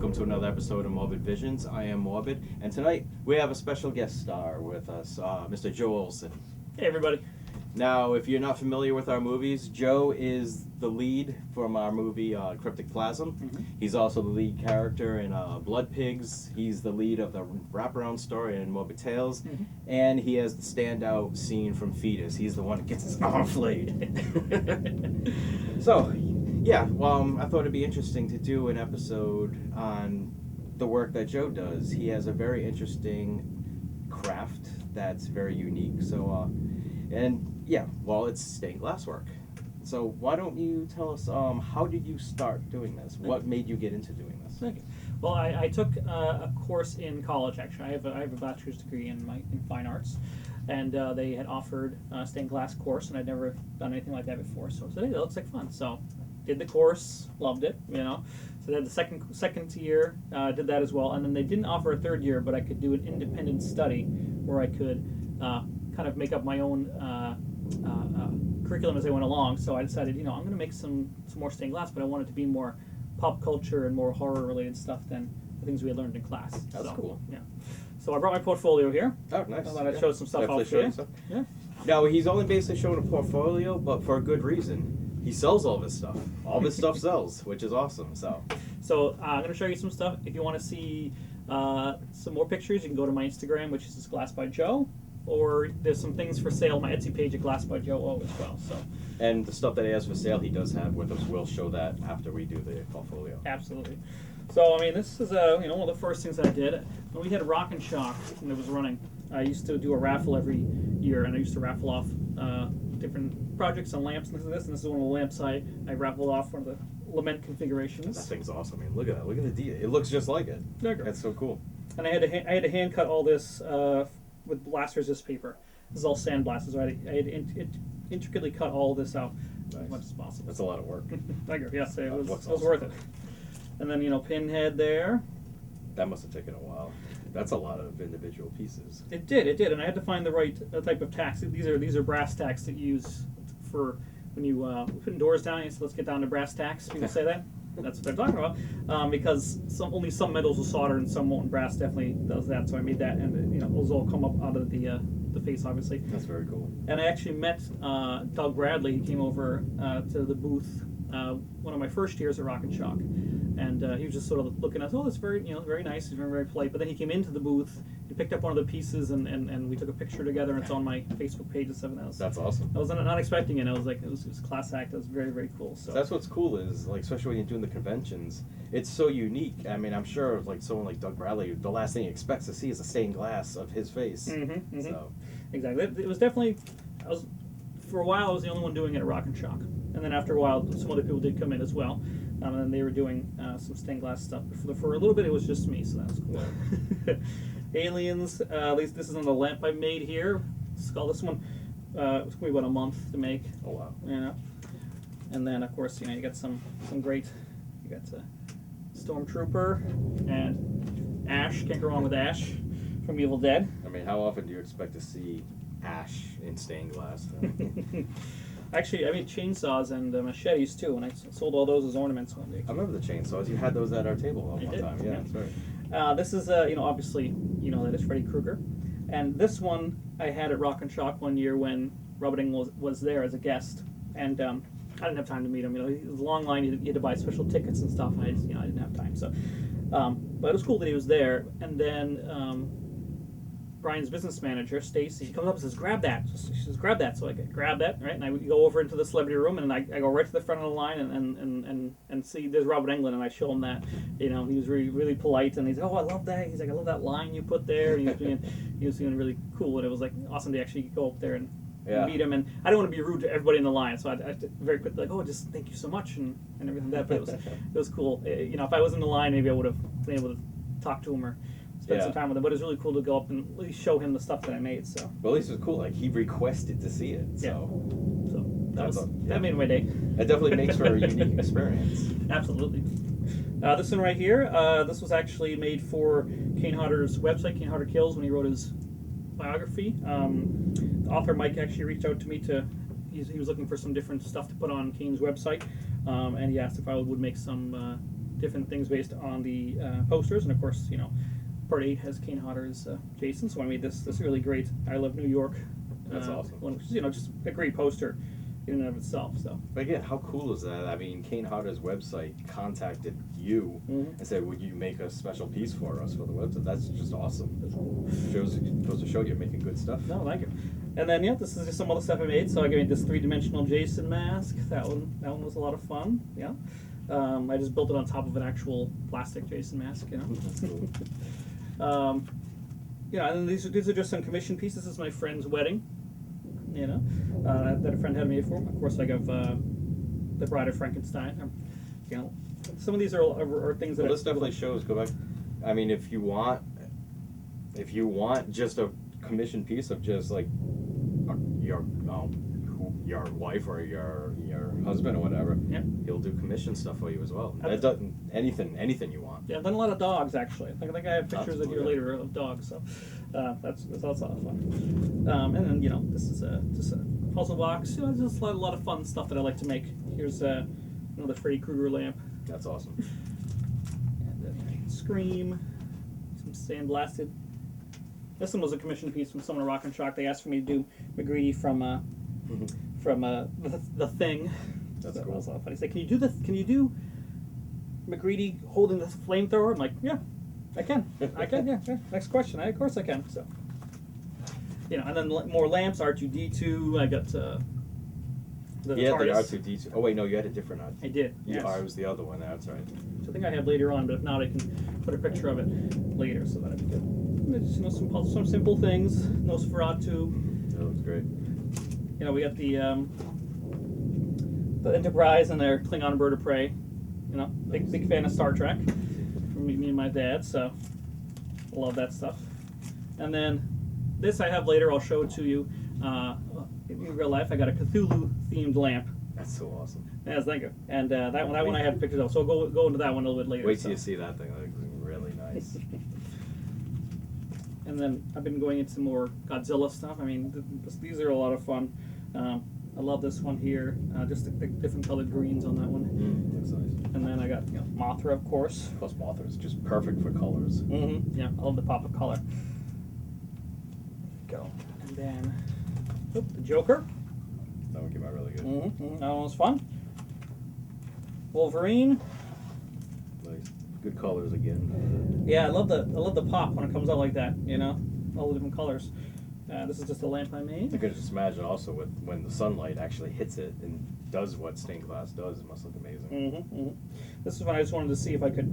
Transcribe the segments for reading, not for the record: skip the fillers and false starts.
welcome to another episode of Morbid Visions. I am Morbid, and tonight we have a special guest star with us, Mr. Joe Olson. Hey, everybody. Now, if you're not familiar with our movies, Joe is the lead from our movie Cryptic Plasm. Mm-hmm. He's also the lead character in Bloodpigs. He's the lead of the wraparound story in Morbid Tales. Mm-hmm. And he has the standout scene from Fetus. He's the one that gets his arm flayed. So, yeah, well, I thought it'd be interesting to do an episode on the work that Joe does. He has a very interesting craft that's very unique. So, it's stained glass work. So why don't you tell us, how did you start doing this? What made you get into doing this? Thank you. Well, I took a course in college, actually. I have a bachelor's degree in fine arts, and they had offered a stained glass course, and I'd never done anything like that before. So I said, hey, that looks like fun. So did the course, loved it, you know. So then the second year, did that as well. And then they didn't offer a third year, but I could do an independent study where I could kind of make up my own curriculum as I went along. So I decided, I'm going to make some more stained glass, but I want it to be more pop culture and more horror related stuff than the things we had learned in class. That's cool. Yeah. So I brought my portfolio here. Oh, nice. I thought I'd show some stuff off here. Yeah. Now, he's only basically showing a portfolio, but for a good reason. He sells all this stuff. All this stuff sells, which is awesome. So I'm going to show you some stuff. If you want to see some more pictures, you can go to my Instagram, which is Glass by Joe. Or there's some things for sale on my Etsy page at Glass by Joe O as well. So, and the stuff that he has for sale, he does have with us. We'll show that after we do the portfolio. Absolutely. So, I mean, this is one of the first things I did. When we had Rock and Shock when it was running, I used to do a raffle every year, and I used to raffle off different projects on lamps and this is one of the lamps I raffled off, one of the lament configurations. That thing's awesome. I mean, look at that. Look at the detail. It looks just like it. That's so cool. And I had to hand cut all this with blast resist paper. This is all sandblast, so I had to intricately cut all this out as much as possible. That's a lot of work. Yes, it was worth it. And then, Pinhead there. That must have taken a while. That's a lot of individual pieces. It did, and I had to find the right type of tacks. These are brass tacks that you use for when you put doors down. So let's get down to brass tacks. People say that. That's what they're talking about, because only some metals will solder and some won't. And brass definitely does that. So I made that, and those all come up out of the face, obviously. That's very cool. And I actually met Doug Bradley. He came over to the booth one of my first years at Rock and Shock, and he was just sort of looking at us. Oh, that's very very nice. He's very very polite. But then he came into the booth. He picked up one of the pieces, and we took a picture together. And it's on my Facebook page and stuff. That's awesome. I was not expecting it. I was like, it was a class act. It was very very cool. So that's what's cool is, like, especially when you're doing the conventions, it's so unique. I mean, I'm sure like someone like Doug Bradley, the last thing he expects to see is a stained glass of his face. Mm-hmm. So exactly, it was definitely. For a while I was the only one doing it at Rock and Shock, and then after a while some other people did come in as well, and then they were doing some stained glass stuff. But for a little bit it was just me, so that was cool. Aliens. At least this is on the lamp I made here. This one. It took me about a month to make. Oh wow. Yeah. And then of course you got some great. You got Stormtrooper and Ash. Can't go wrong with Ash from Evil Dead. I mean, how often do you expect to see Ash in stained glass? Actually, I made chainsaws and machetes too, and I sold all those as ornaments one day. I remember the chainsaws. You had those at our table one time. Yeah, that's right. This is, obviously, that is Freddy Krueger. And this one I had at Rock and Shock one year when Robert Englund was there as a guest. And I didn't have time to meet him. It was a long line. You had to buy special tickets and stuff. And I didn't have time. So, but it was cool that he was there. And then Brian's business manager, Stacy, comes up and says, grab that. She says, grab that. So I grab that, right? And I go over into the celebrity room, and I go right to the front of the line and see there's Robert Englund, and I show him that. He was really, really polite, and he's like, oh, I love that. He's like, I love that line you put there. And he was being really cool, and it was like awesome to actually go up there and meet him. And I don't want to be rude to everybody in the line, so I very quickly like, oh, just thank you so much and everything like that. But it was cool. If I was in the line, maybe I would have been able to talk to him or spend some time with him, but it's really cool to go up and at least show him the stuff that I made. So, well, at least it was cool. Like, he requested to see it. So, that made my day. It definitely makes for a unique experience. Absolutely. This one right here, this was actually made for Kane Hodder's website, Kane Hodder Kills, when he wrote his biography. The author Mike actually reached out to me he was looking for some different stuff to put on Kane's website, and he asked if I would make some different things based on the posters, and of course, Part 8 has Kane Hodder's Jason, so I made this really great I Love New York. That's awesome. One, which is just a great poster in and of itself. So. But again, how cool is that? I mean, Kane Hodder's website contacted you and said, "Would you make a special piece for us for the website?" That's just awesome. That's cool. Goes to show you're making good stuff. No, thank you. And then this is just some other stuff I made. So I made this 3-dimensional Jason mask. That one was a lot of fun. Yeah. I just built it on top of an actual plastic Jason mask. That's cool. And then these are just some commission pieces. This is my friend's wedding. That a friend had made for him. Of course, I got the Bride of Frankenstein. Some of these are things that. Well, this definitely shows. Go back. I mean, if you want just a commission piece of just like your wife or your husband or whatever, he'll do commission stuff for you as well. That doesn't anything you want. Yeah, I've done a lot of dogs actually. I think I have pictures of here later of dogs. So that's a lot of fun. And then this is just a puzzle box. Just a lot of fun stuff that I like to make. Here's the Freddy Krueger lamp. That's awesome. And then Scream, some sandblasted. This one was a commission piece from someone at Rock and Shock. They asked for me to do McGreedy from the Thing. That's That cool. was a lot of fun. He said, "Can you do McGreedy holding the flamethrower?" I'm like, "Yeah, I can. Yeah. Next question. Of course I can." So, and then more lamps. R2D2. I got the TARDIS. The R2D2. Oh wait, no, you had a different R2. I did. Yeah, Yes. it was the other one. That's right. So I think I have later on, but if not, I can put a picture of it later, so that'd be good. And just, some simple things. Nosferatu. That looks great. We got the Enterprise and their Klingon bird of prey. Big fan of Star Trek. From me and my dad, so I love that stuff. And then this I have later. I'll show it to you. In real life, I got a Cthulhu themed lamp. That's so awesome. Yes, thank you. And that one I have pictures of. So we'll go into that one a little bit later. Wait till you see that thing. That looks really nice. And then I've been going into more Godzilla stuff. I mean, these are a lot of fun. I love this one here. Just the different colored greens on that one. Looks nice. And then I got Mothra, of course. Plus Mothra is just perfect for colors. Yeah, I love the pop of color. Go. And then the Joker. That one came out really good. That one was fun. Wolverine. Nice. Good colors again. Yeah, I love the pop when it comes out like that. All the different colors. This is just a lamp I made. I could just imagine also when the sunlight actually hits it and does what stained glass does. It must look amazing. This is when I just wanted to see if I could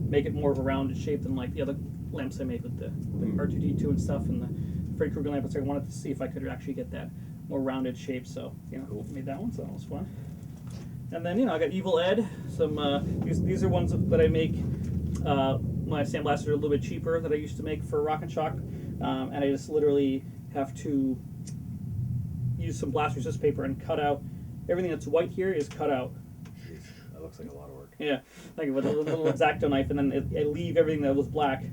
make it more of a rounded shape than like the other lamps I made with the R2D2 and stuff and the Freddy Krueger lamp. So I wanted to see if I could actually get that more rounded shape. So Cool. made that one. So that was fun. And then I got Evil Ed. Some these are ones that I make. My sandblasters are a little bit cheaper that I used to make for Rock and Shock, and I just literally have to use some blast resist paper and cut out everything that's white here is cut out. Jeez, that looks like a lot of work. Yeah, like with a little X-Acto knife, and then I leave everything that was black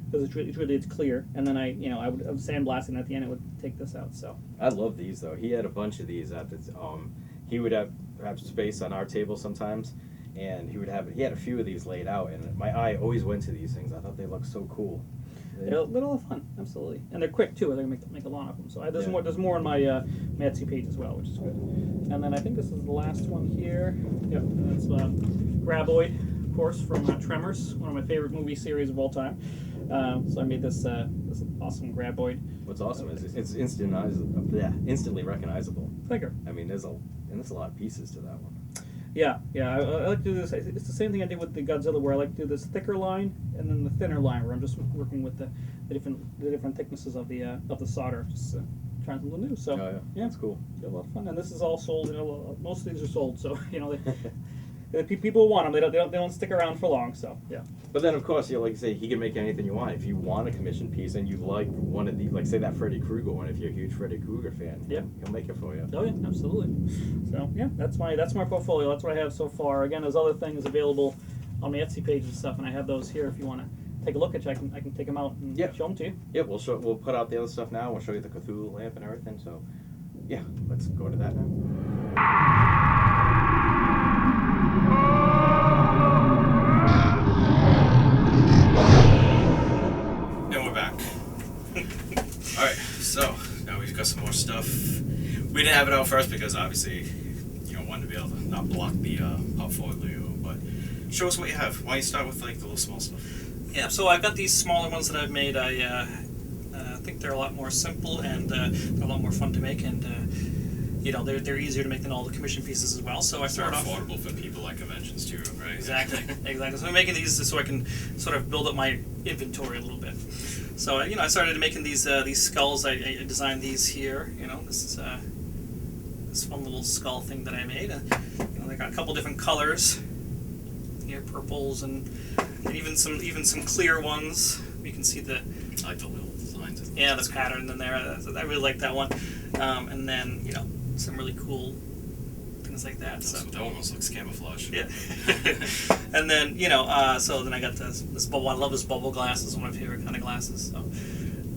because it's clear, and then I would sandblast, and at the end it would take this out. So I love these though. He had a bunch of these at the he would have space on our table sometimes, and he had a few of these laid out, and my eye always went to these things. I thought they looked so cool. they're a little fun, absolutely, and they're quick too. I can make a lot of them. So there's more on my Etsy page as well, which is good. And then I think this is the last one here. Yep, and that's Graboid, of course, from Tremors, one of my favorite movie series of all time. So I made this awesome Graboid. What's awesome is it's instantly recognizable. Thicker. I mean, there's a lot of pieces to that one. Yeah. I like to do this. It's the same thing I did with the Godzilla, where I like to do this thicker line and then the thinner line, where I'm just working with the different thicknesses of the solder, just trying something new. So yeah, that's cool. A lot of fun, and this is all sold. Most of these are sold, so people want them. They don't stick around for long. So yeah. But then, of course, like you say, he can make anything you want. If you want a commission piece and you like one of the, like say that Freddy Krueger one, if you're a huge Freddy Krueger fan, he'll make it for you. Oh yeah, absolutely. So yeah, that's my portfolio. That's what I have so far. Again, there's other things available on my Etsy page and stuff, and I have those here if you want to take a look at. I can take them out and show them to you. Yeah, we'll put out the other stuff now. We'll show you the Cthulhu lamp and everything. So yeah, let's go to that now. stuff. We didn't have it out first because obviously, wanted to be able to not block the portfolio. But show us what you have. Why don't you start with like the little small stuff? Yeah, so I've got these smaller ones that I've made. I think they're a lot more simple and they're a lot more fun to make, and they're easier to make than all the commission pieces as well. So I started off affordable for people at conventions too, right? Exactly. So I'm making these so I can sort of build up my inventory a little bit. So I started making these skulls. I designed these here. This is this fun little skull thing that I made. They got a couple different colors. Here, purples and even some clear ones. You can see the I like the little designs. Yeah, the pattern in there. I really like that one. And then some really cool things like that. So that almost looks camouflage. Yeah. And then so then I got this bubble. I love this bubble glass. It's one of my favorite kind of glasses. So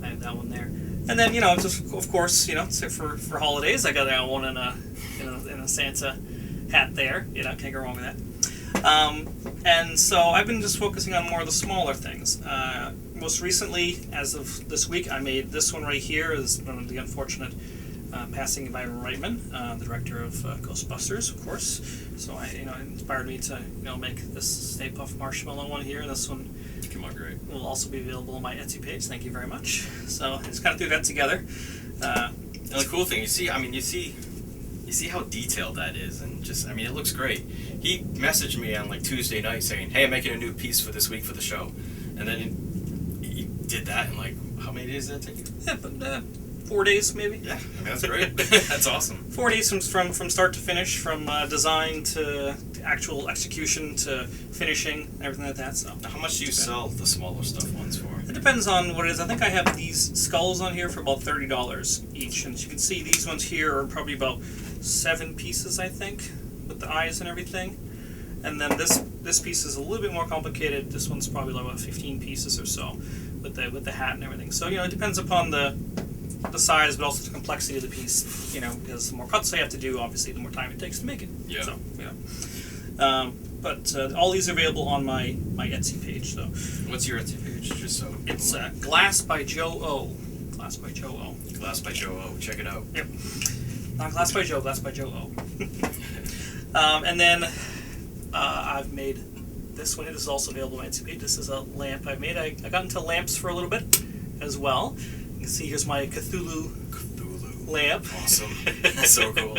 I have that one there. And then just of course for holidays I got that one in a Santa hat there. Can't go wrong with that. And so I've been just focusing on more of the smaller things. Most recently, as of this week, I made this one right here. This is one of the unfortunate passing of Ivan Reitman, the director of Ghostbusters, of course. So it inspired me to make this Stay Puft Marshmallow one here. This one came out great. Will also be available on my Etsy page. Thank you very much. So I just kind of threw that together. And the cool thing, you see how detailed that is, and just, it looks great. He messaged me on like Tuesday night saying, "Hey, I'm making a new piece for this week for the show," and then he did that in like, how many days did that take you? Yeah, but 4 days maybe. Yeah, that's great. That's awesome. 4 days from start to finish, from design to actual execution to finishing, everything like that. So now, how much do you sell the smaller stuff ones for? It depends on what it is. I think I have these skulls on here for about $30 each, and as you can see, these ones here are probably about 7 pieces, I think, with the eyes and everything. And then this piece is a little bit more complicated. This one's probably like about 15 pieces or so, with the hat and everything. So it depends upon the size, but also the complexity of the piece. Because the more cuts I have to do, obviously, the more time it takes to make it. Yeah. So but all these are available on my Etsy page. So what's your Etsy page? Just so it's Glass by Joe O. Glass by Joe O. Glass by Joe O. Check it out. Yep. Not Glass by Joe. Glass by Joe O. And then I've made this one. It is also available on my Etsy page. This is a lamp I made. I got into lamps for a little bit as well. You can see here's my Cthulhu lamp. Awesome. So cool.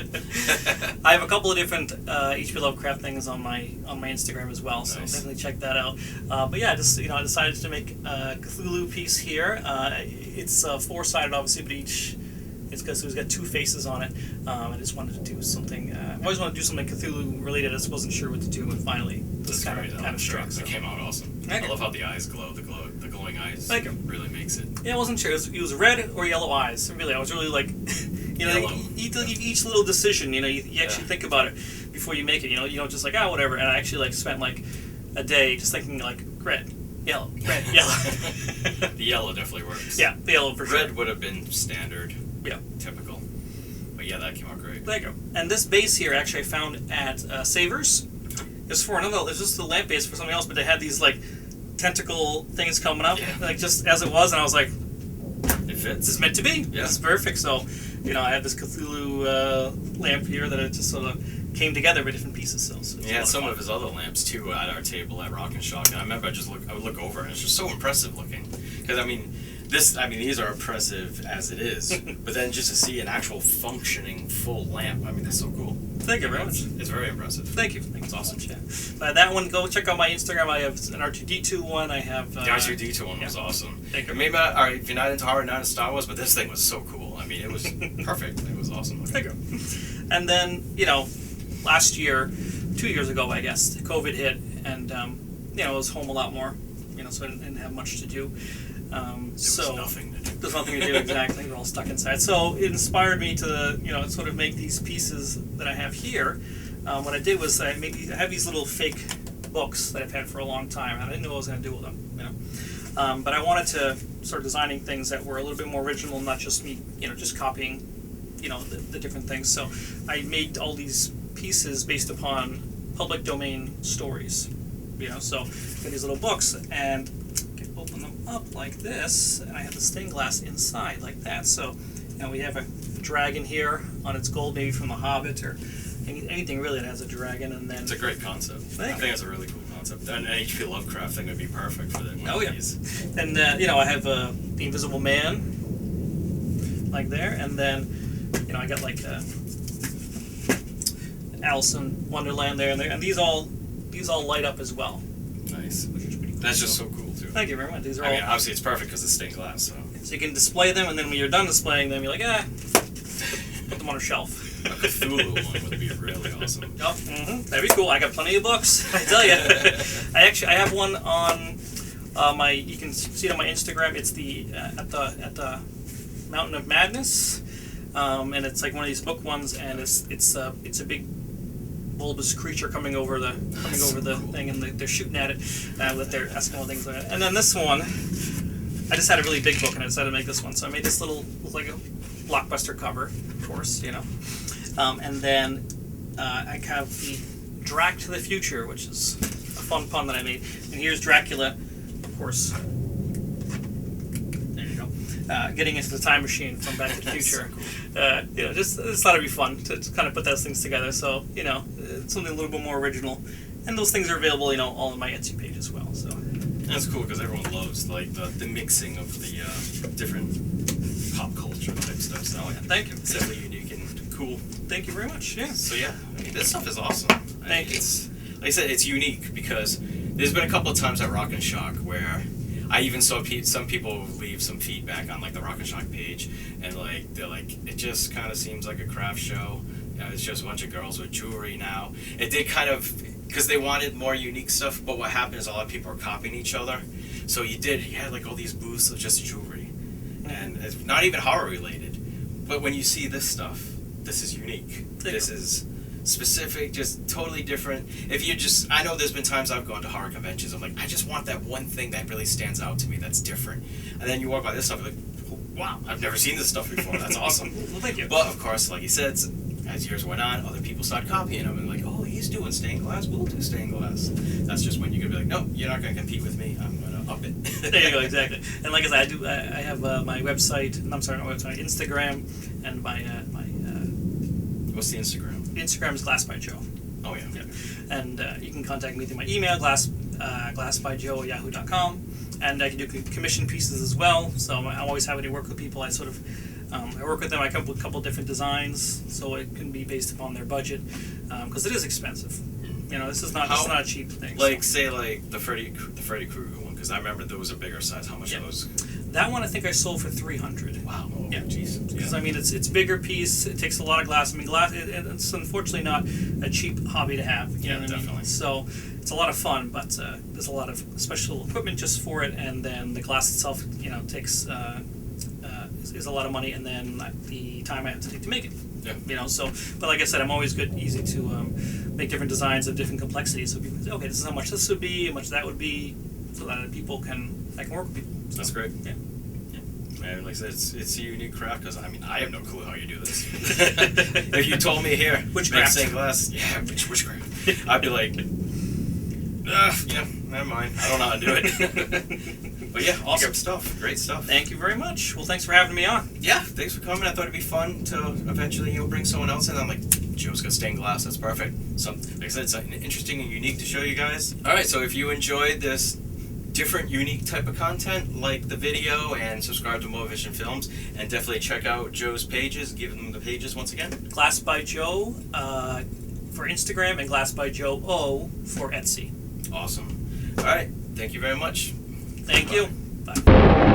I have a couple of different H.P. Lovecraft things on my Instagram as well, so nice. Definitely check that out. But yeah, just I decided to make a Cthulhu piece here. It's 4-sided, obviously, but it's because it's got 2 faces on it. I just wanted to do something. I always wanted to do something Cthulhu related. I just wasn't sure what to do, and finally this kind of struck. It came out awesome. I love how the eyes glow. The glowing eyes. Thank you. Really makes it. Yeah, I wasn't sure. It was red or yellow eyes. Really, I was really like, each little decision. You actually think about it before you make it. You don't just like whatever. And I actually spent like a day just thinking like red, yellow. The yellow definitely works. Yeah, the yellow for sure. Red would have been standard. Yeah. Typical. But yeah, that came out great. There you go. And this base here actually I found at Savers. It's just the lamp base for something else, but they had these like tentacle things coming up, like just as it was, and I was like, it fits. It's meant to be. Yeah. It's perfect. So, I had this Cthulhu lamp here that it just sort of came together with different pieces. So he had some of his other lamps too at our table at Rock and Shock. And I remember I would look over and it's just so impressive looking. Because these are impressive as it is, but then just to see an actual functioning full lamp, that's so cool. Thank you very much. It's very impressive. Thank you. It's awesome. Yeah. That one, go check out my Instagram. I have an R2-D2 one. I have the R2-D2 one was awesome. Thank you. Maybe if you're not into horror, not into Star Wars, but this thing was so cool. It was perfect. It was awesome. Thank you. And then last year, 2 years ago, I guess, COVID hit, and I was home a lot more. So I didn't have much to do. There was nothing to do. There's nothing to do, exactly. We're all stuck inside. So it inspired me to, sort of make these pieces that I have here. What I did was I have these little fake books that I've had for a long time, and I didn't know what I was going to do with them, But I wanted to start designing things that were a little bit more original, not just me, just copying, the different things. So I made all these pieces based upon public domain stories, So I got these little books, and open them up like this, and I have the stained glass inside like that. So we have a dragon here on its gold, maybe from The Hobbit or anything really that has a dragon. And then It's a great concept. I think it's a really cool concept. An H.P. Lovecraft thing would be perfect for that. Oh yeah. And I have the Invisible Man, like there, and then I got like Alice in Wonderland there, and these all light up as well. Nice. Which is pretty cool. That's just so cool too. Thank you very much. These are I mean, obviously it's perfect because it's stained glass. So you can display them, and then when you're done displaying them, you're like, put them on a shelf. a Cthulhu one would be really awesome. Oh, that'd be cool. I got plenty of books. I tell you, I have one on my. You can see it on my Instagram. It's the at the Mountain of Madness, and it's like one of these book ones, and it's a big bulbous creature coming over the thing, and they're shooting at it with their Eskimo things like that. And then this one, I just had a really big book, and I decided to make this one. So I made this little, like a blockbuster cover, of course, and then I have the Drac to the Future, which is a fun pun that I made. And here's Dracula, of course. There you go. Getting into the time machine from Back to the Future. So cool. Just thought it'd be fun to kind of put those things together. So something a little bit more original, and those things are available, all on my Etsy page as well. So that's cool because everyone loves like the mixing of the different pop culture type stuff. So thank you. It's definitely unique and cool. Thank you very much. Yeah. So yeah, I mean this stuff is awesome. Thank you. It's like I said, it's unique because there's been a couple of times at Rock and Shock where I even saw some people leave some feedback on like the Rock and Shock page, and like they're like, it just kind of seems like a craft show. It's just a bunch of girls with jewelry now. It did kind of, because they wanted more unique stuff, but what happened is a lot of people are copying each other. So you had like all these booths of just jewelry, and it's not even horror related. But when you see this stuff, this is unique. This is specific, just totally different. I know there's been times I've gone to horror conventions, I'm like, I just want that one thing that really stands out to me that's different. And then you walk by this stuff, you're like, wow, I've never seen this stuff before, that's awesome. Well, thank you. But of course, like you said, as years went on, other people started copying them and like, oh, he's doing stained glass, we'll do stained glass. That's just when you're gonna be like, no, you're not gonna compete with me, I'm gonna up it. There you go, exactly. And like I said, I have my website, Instagram, and my What's the Instagram? Instagram is Glass by Joe. Oh yeah. And you can contact me through my email, glassbyjoe@yahoo.com, and I can do commission pieces as well. So I'm always happy to work with people. I sort of I work with them. I come up with a couple different designs, so it can be based upon their budget, because it is expensive. This is not a cheap thing. Like say like the Freddy Krueger one, because I remember there was a bigger size. How much are those? That one I think I sold for $300. Wow. Oh, yeah. Jeez. Because I mean it's bigger piece. It takes a lot of glass. I mean glass. It's unfortunately not a cheap hobby to have. You know what I mean? So it's a lot of fun, but there's a lot of special equipment just for it, and then the glass itself, takes is a lot of money, and then the time I have to take to make it. Yeah. So, but like I said, I'm always easy to make different designs of different complexities. So people say, okay, this is how much this would be, how much that would be, so that I can work with people. So, that's great. Yeah. And like I said, it's a unique craft because I have no clue how you do this. If you told me here, make stained glass, witchcraft, I'd be like, never mind. I don't know how to do it. But yeah, awesome stuff. Great stuff. Thank you very much. Well, thanks for having me on. Yeah, thanks for coming. I thought it'd be fun to eventually bring someone else in. I'm like, Joe's got stained glass. That's perfect. So, like I said, it's interesting and unique to show you guys. All right, so if you enjoyed this different, unique type of content, like the video and subscribe to Morbid Vision Films, and definitely check out Joe's pages. Give them the pages once again. Glass by Joe for Instagram and Glass by Joe O for Etsy. Awesome. All right. Thank you very much. Thank you. Bye.